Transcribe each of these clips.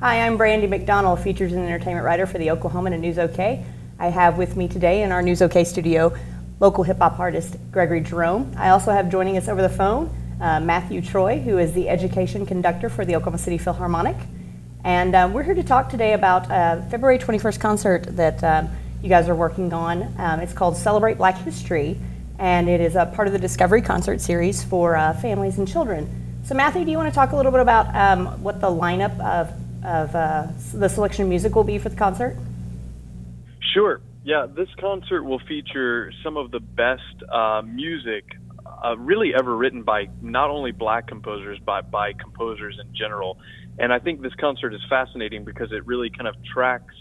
Hi, I'm Brandy McDonald, features and entertainment writer for the Oklahoman and News OK. I have with me today in our News OK studio local hip-hop artist Gregory Jerome. I also have joining us over the phone Matthew Troy, who is the education conductor for the Oklahoma City Philharmonic. And we're here to talk today about February 21st concert that you guys are working on. It's called Celebrate Black History, and it is a part of the Discovery Concert Series for families and children. So Matthew, do you want to talk a little bit about what the lineup of the selection of music will be for the concert? Sure. Yeah, this concert will feature some of the best music really ever written by not only black composers, but by composers in general. And I think this concert is fascinating because it really kind of tracks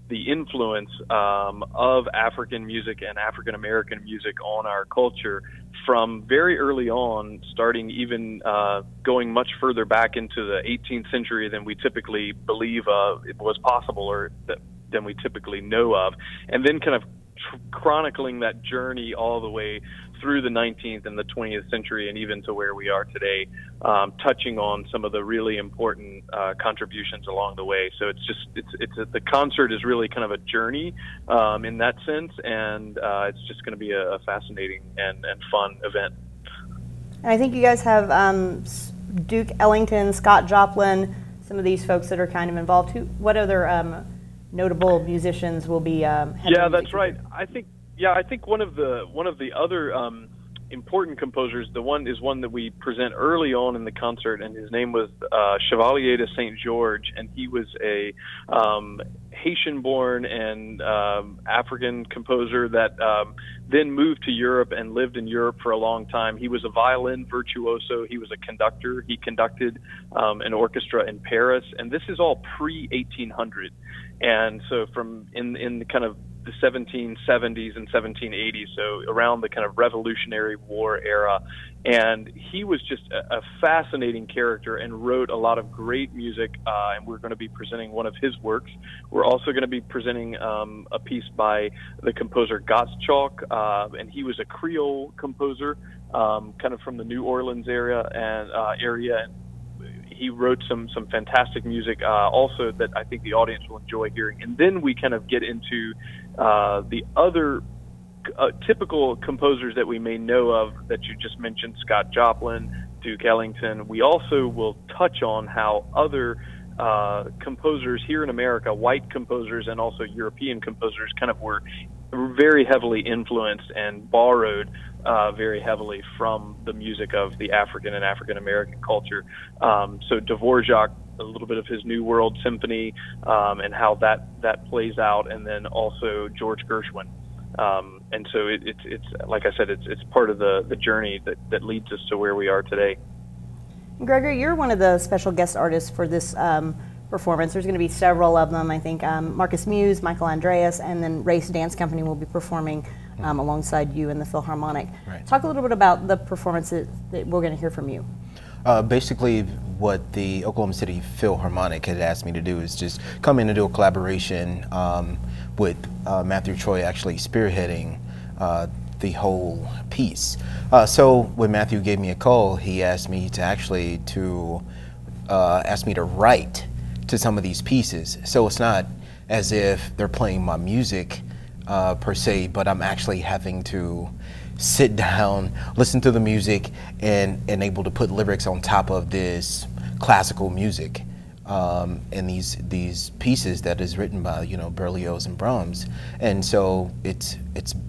the influence of African music and African American music on our culture from very early on, starting even going much further back into the 18th century than we typically believe it was possible or than we typically know of, and then kind of chronicling that journey all the way through the 19th and the 20th century and even to where we are today, touching on some of the really important contributions along the way. So the concert is really kind of a journey in that sense, and it's just going to be a fascinating and fun event. And I think you guys have Duke Ellington, Scott Joplin, some of these folks that are kind of involved. What other notable musicians will be? Yeah, that's right. I think one of the other important composers, one that we present early on in the concert, and his name was Chevalier de Saint George, and he was a Haitian-born and African composer that then moved to Europe and lived in Europe for a long time. He was a violin virtuoso. He was a conductor. He conducted an orchestra in Paris, and this is all pre-1800. And so from in the kind of the 1770s and 1780s, so around the kind of Revolutionary War era. And he was just a fascinating character and wrote a lot of great music, and we're going to be presenting one of his works. We're also going to be presenting a piece by the composer Gottschalk, and he was a Creole composer, kind of from the New Orleans area, and he wrote some fantastic music also that I think the audience will enjoy hearing. And then we kind of get into the other typical composers that we may know of that you just mentioned, Scott Joplin, Duke Ellington. We also will touch on how other composers here in America, white composers and also European composers, kind of were very heavily influenced and borrowed very heavily from the music of the African and African American culture. So Dvorak, a little bit of his New World Symphony, and how that plays out, and then also George Gershwin. And so it's like I said, it's part of the journey that leads us to where we are today. Gregory, you're one of the special guest artists for this performance. There's going to be several of them. I think Marcus Muse, Michael Andreas, and then Race Dance Company will be performing alongside you in the Philharmonic. Right. Talk a little bit about the performances that we're going to hear from you. Basically, what the Oklahoma City Philharmonic had asked me to do is just come in and do a collaboration with Matthew Troy actually spearheading the whole piece. So when Matthew gave me a call, he asked me to actually ask me to write to some of these pieces. So it's not as if they're playing my music per se, but I'm actually having to sit down, listen to the music, and able to put lyrics on top of this classical music. And these pieces that is written by Berlioz and Brahms, and so it's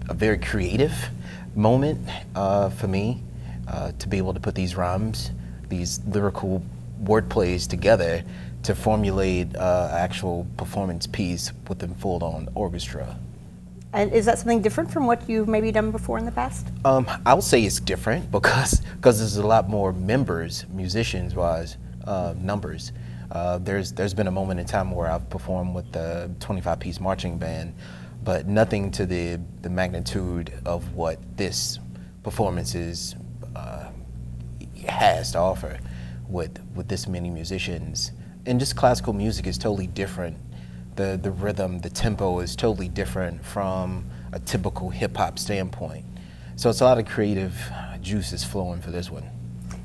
a very creative moment for me to be able to put these rhymes, these lyrical word plays together to formulate an actual performance piece with a full-on orchestra. And is that something different from what you've maybe done before in the past? I would say it's different because there's a lot more members, musicians-wise, numbers. There's been a moment in time where I've performed with the 25-piece marching band, but nothing to the magnitude of what this performance has to offer with this many musicians. And just classical music is totally different. The rhythm, the tempo is totally different from a typical hip-hop standpoint. So it's a lot of creative juices flowing for this one.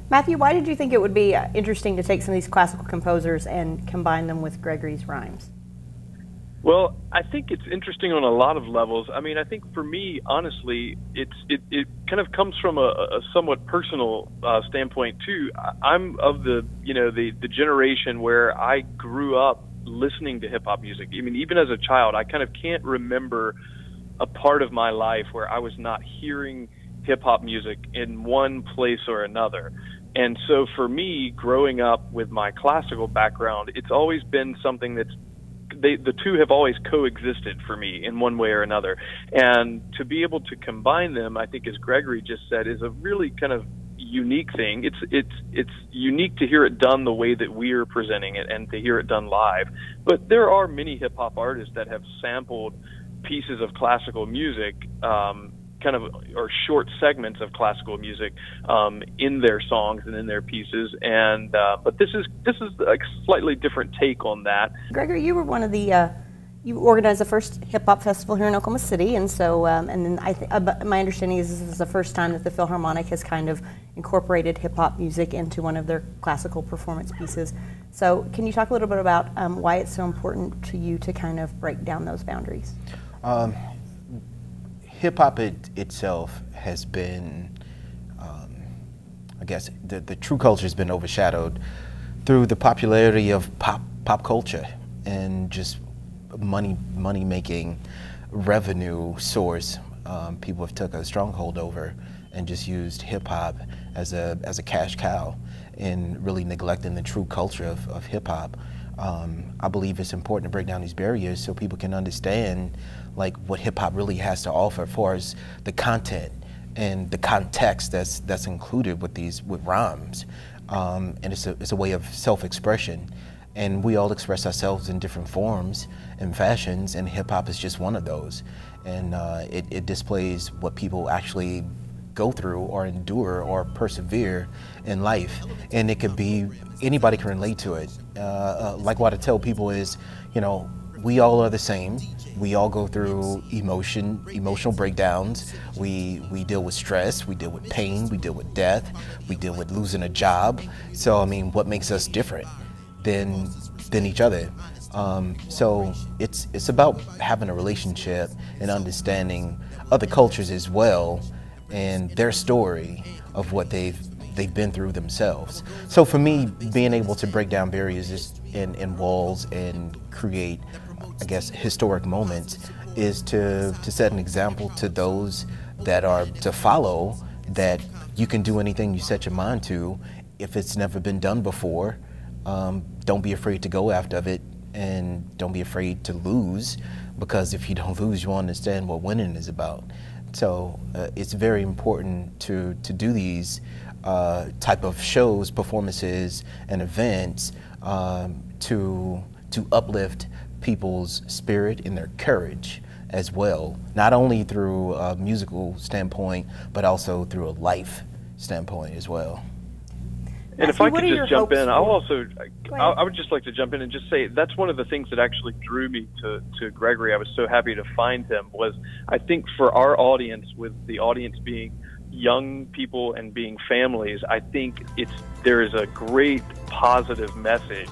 Matthew, why did you think it would be interesting to take some of these classical composers and combine them with Gregory's rhymes? Well, I think it's interesting on a lot of levels. I mean, I think for me, honestly, it kind of comes from a somewhat personal standpoint too. I'm of the generation where I grew up listening to hip hop music. I mean, even as a child, I kind of can't remember a part of my life where I was not hearing hip hop music in one place or another. And so for me, growing up with my classical background, it's always been something that's the two have always coexisted for me in one way or another. And to be able to combine them, I think, as Gregory just said, is a really kind of unique thing. It's unique to hear it done the way that we are presenting it and to hear it done live. But there are many hip hop artists that have sampled pieces of classical music, or short segments of classical music in their songs and in their pieces, and but this is a slightly different take on that. Gregory, you were one of the you organized the first hip hop festival here in Oklahoma City, and so and then my understanding is this is the first time that the Philharmonic has kind of incorporated hip hop music into one of their classical performance pieces. So can you talk a little bit about why it's so important to you to kind of break down those boundaries? Hip-hop itself has been, I guess, the true culture has been overshadowed through the popularity of pop culture and just money-making revenue source. People have took a stronghold over and just used hip-hop as a cash cow and really neglecting the true culture of hip-hop. I believe it's important to break down these barriers so people can understand like what hip hop really has to offer as far as the content and the context that's included with rhymes. And it's a way of self-expression. And we all express ourselves in different forms and fashions, and hip hop is just one of those. And it displays what people actually go through or endure or persevere in life. And it could be, anybody can relate to it. Like what I tell people is, we all are the same. We all go through emotional breakdowns. We deal with stress, we deal with pain, we deal with death, we deal with losing a job. So, I mean, what makes us different than each other? So it's about having a relationship and understanding other cultures as well and their story of what they've been through themselves. So for me, being able to break down barriers in walls and create, I guess, historic moments is to set an example to those that are to follow, that you can do anything you set your mind to. If it's never been done before, don't be afraid to go after it, and don't be afraid to lose, because if you don't lose, you'll understand what winning is about. So it's very important to do these type of shows, performances, and events to uplift people's spirit and their courage as well, not only through a musical standpoint, but also through a life standpoint as well. And if I could just jump in, I would just like to jump in and just say that's one of the things that actually drew me to Gregory. I was so happy to find him, was I think for our audience, with the audience being young people and being families, I think there is a great positive message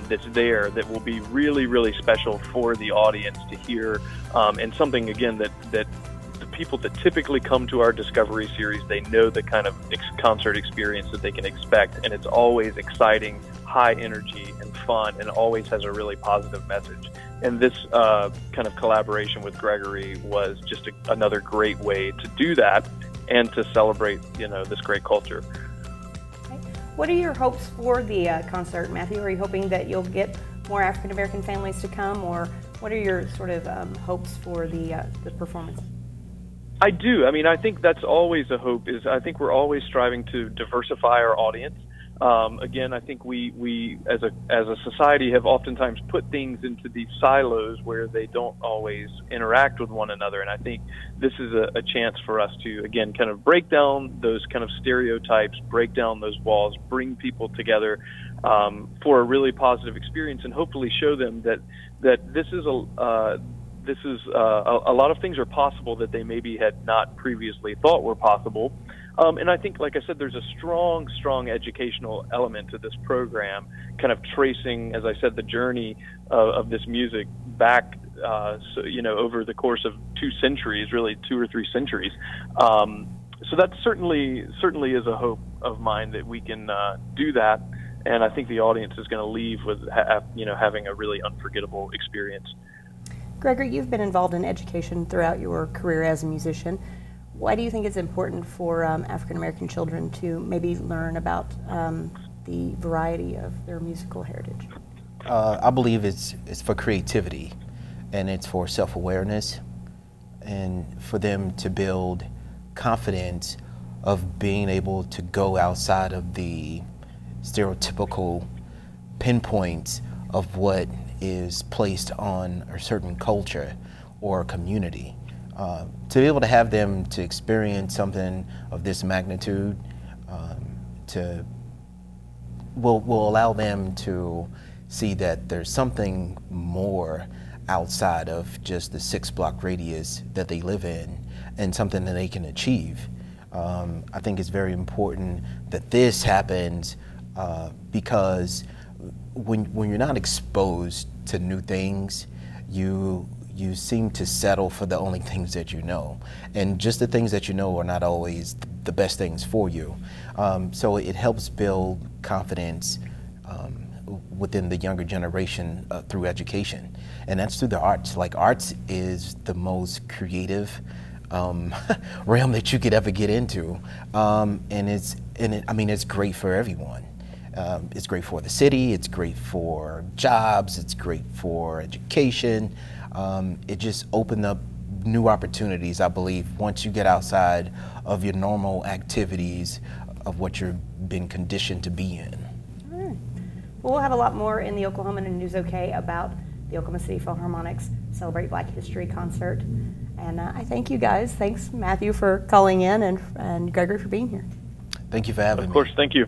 that's there that will be really, really special for the audience to hear, and something, again, that the people that typically come to our Discovery series, they know the kind of concert experience that they can expect, and it's always exciting, high energy, and fun, and always has a really positive message. And this kind of collaboration with Gregory was just another great way to do that and to celebrate, this great culture. What are your hopes for the concert, Matthew? Are you hoping that you'll get more African American families to come, or what are your sort of hopes for the performance? I do. I mean, I think that's always a hope. I think we're always striving to diversify our audience. Again, I think we as a society have oftentimes put things into these silos where they don't always interact with one another. And I think this is a chance for us to, again, kind of break down those kind of stereotypes, break down those walls, bring people together for a really positive experience, and hopefully show them that this is a lot of things are possible that they maybe had not previously thought were possible. And I think, like I said, there's a strong educational element to this program, kind of tracing, as I said, the journey of this music back, so, you know, over the course of 2 centuries, really 2 or 3 centuries. So that certainly is a hope of mine that we can do that, and I think the audience is going to leave with, you know, having a really unforgettable experience. Gregory, you've been involved in education throughout your career as a musician. Why do you think it's important for African American children to maybe learn about the variety of their musical heritage? I believe it's for creativity, and it's for self-awareness, and for them to build confidence of being able to go outside of the stereotypical pinpoints of what is placed on a certain culture or community. To be able to have them to experience something of this magnitude will allow them to see that there's something more outside of just the 6-block radius that they live in, and something that they can achieve. I think it's very important that this happens because when you're not exposed to new things, you seem to settle for the only things that you know. And just the things that you know are not always the best things for you. So it helps build confidence within the younger generation through education. And that's through the arts. Like, arts is the most creative realm that you could ever get into. I mean, it's great for everyone. It's great for the city, it's great for jobs, it's great for education. It just opened up new opportunities, I believe, once you get outside of your normal activities of what you've been conditioned to be in. All right. Well, we'll have a lot more in the Oklahoman and News OK about the Oklahoma City Philharmonic's Celebrate Black History concert. And I thank you guys. Thanks, Matthew, for calling in, and Gregory for being here. Thank you for having me. Of course, thank you.